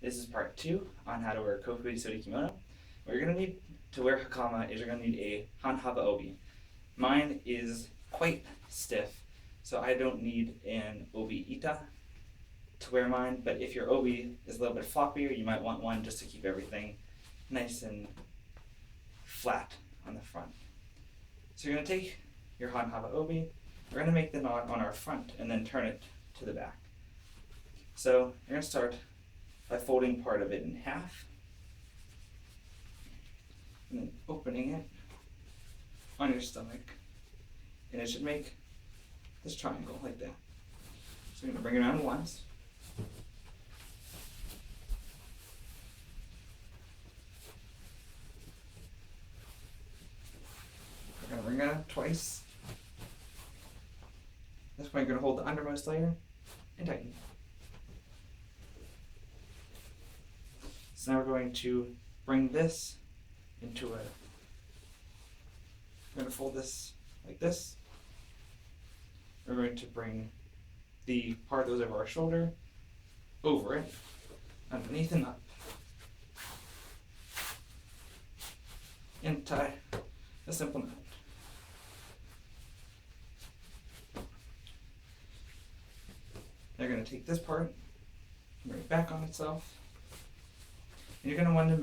This is part 2 on how to wear kofu sori kimono. What you're going to need to wear hakama is you're going to need a hanhaba obi. Mine is quite stiff, so I don't need an obi ita to wear mine, but if your obi is a little bit floppier, you might want one just to keep everything nice and flat on the front. So you're going to take your hanhaba obi, we're going to make the knot on our front and then turn it to the back. So you're going to start by folding part of it in half and then opening it on your stomach, and it should make this triangle like that. So you're going to bring it around once, we're going to bring it out twice. This point you're going to hold the undermost layer and tighten. So now we're going to bring this into we're going to fold this like this. We're going to bring the part that goes over our shoulder over it, underneath and up, and tie a simple knot. Now you're going to take this part, bring it back on itself, and you're going to want to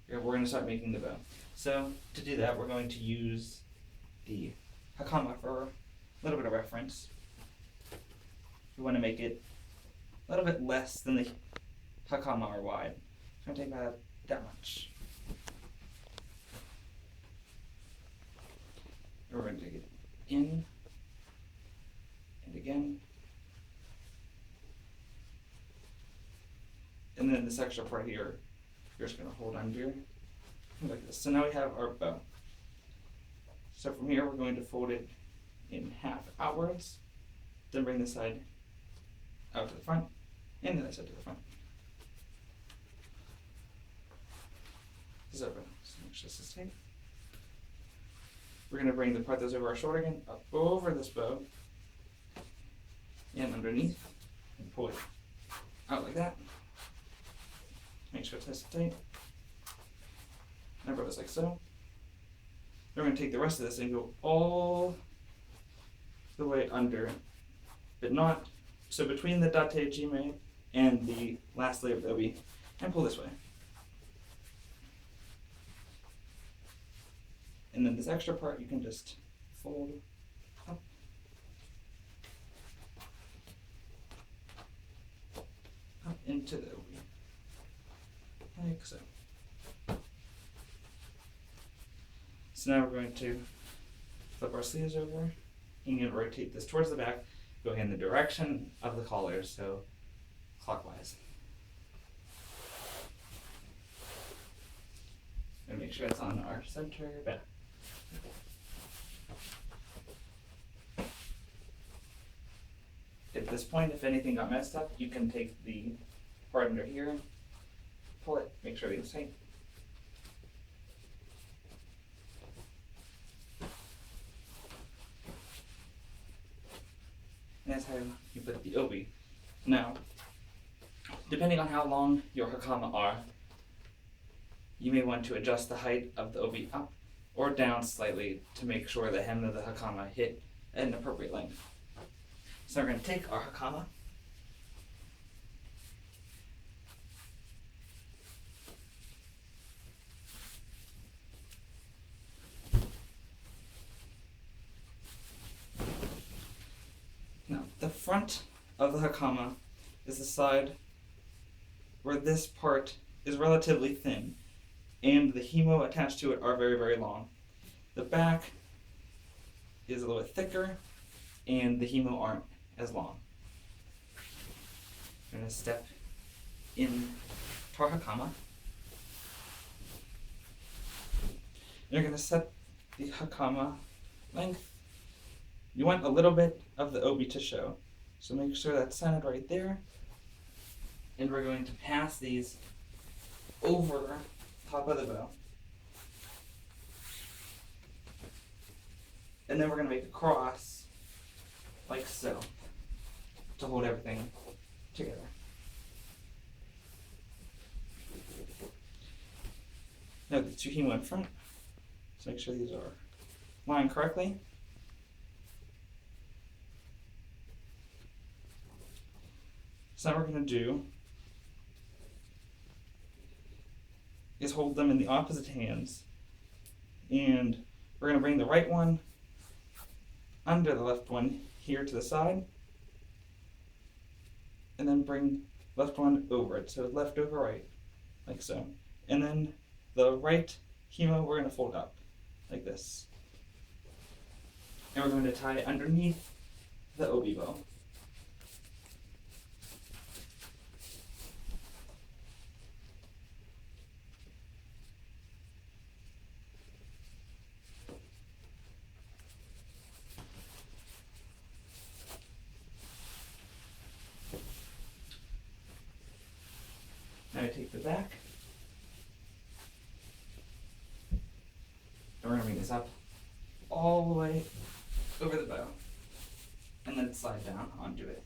we're going to start making the bow. So to do that, we're going to use the hakama for a little bit of reference. We want to make it a little bit less than the hakama are wide. I'm going to take about that much. And we're going to take it in and again. And then this extra part here, you're just going to hold under like this. So now we have our bow. So from here, we're going to fold it in half outwards, then bring this side out to the front, and the other side to the front. This is our bow. So make sure this is tight. We're going to bring the part that's over our shoulder again up over this bow and underneath, and pull it out like that. Make sure it's nice and tight. And our bow is like so. Then we're going to take the rest of this and go all the way under, but not so between the date jime and the last layer of the obi, and pull this way. And then this extra part you can just fold up, into the obi, like so. So now we're going to flip our sleeves over and rotate this towards the back, going in the direction of the collar, so clockwise. And make sure it's on our center back. At this point, if anything got messed up, you can take the part under here, pull it, make sure it's tight. And that's how you put the obi. Now, depending on how long your hakama are, you may want to adjust the height of the obi up or down slightly to make sure the hem of the hakama hit at an appropriate length. So we're going to take our hakama, now the front of the hakama is the side where this part is relatively thin and the himo attached to it are very, very long. The back is a little bit thicker and the himo aren't as long. I'm going to step in to our hakama. You're going to set the hakama length. You want a little bit of the obi to show, so make sure that's centered right there. And we're going to pass these over top of the bow. And then we're going to make a cross like so to hold everything together. Now the two himo in front. So make sure these are lined correctly. So now we're going to do is hold them in the opposite hands, and we're going to bring the right one under the left one here to the side, and then bring left one over it, so left over right, like so. And then the right himo we're going to fold up like this, and we're going to tie underneath the obi bow. Now I take the back, and we're going to bring this up all the way over the bow, and then slide down onto it.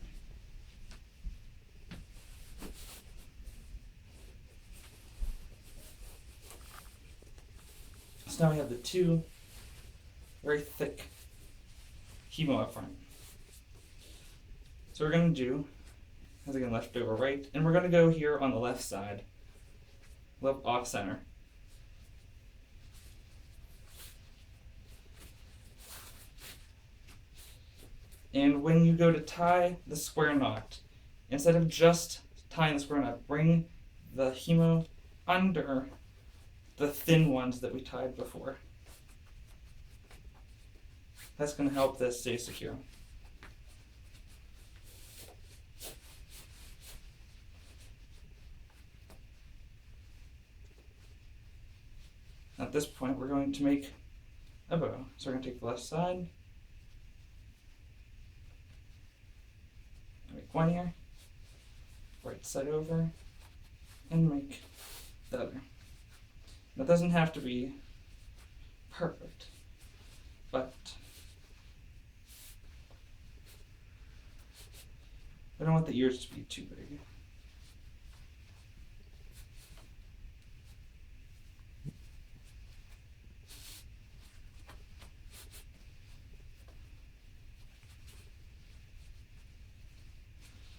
So now we have the two very thick himo up front. So we're going to do, as again, left over right, and we're going to go here on the left side, left off center. And when you go to tie the square knot, instead of just tying the square knot, bring the himo under the thin ones that we tied before. That's going to help this stay secure. At this point, we're going to make a bow. So we're going to take the left side, make one here, right side over, and make the other. That doesn't have to be perfect, but I don't want the ears to be too big.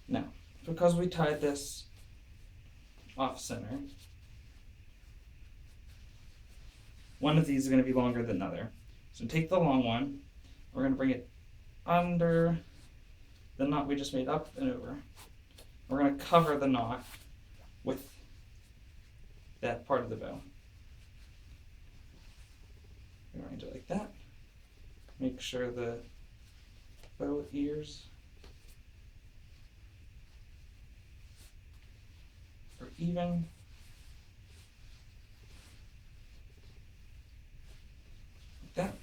Now, because we tied this off center, one of these is going to be longer than the other. So take the long one, we're going to bring it under the knot we just made up and over. We're going to cover the knot with that part of the bow. Arrange it like that. Make sure the bow ears are even. Like that.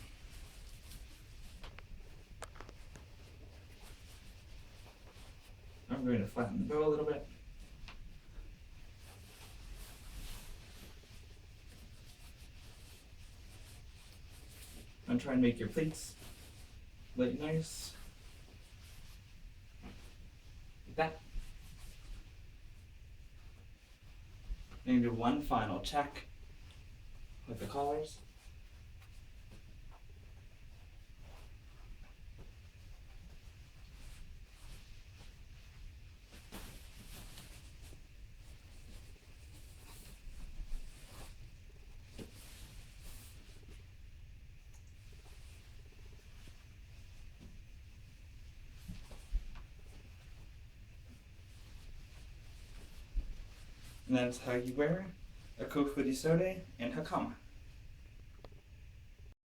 I'm going to flatten the bow a little bit. And try and make your pleats lay nice. Like that. And do one final check with the collars. And that is how you wear a kofuri sode and hakama.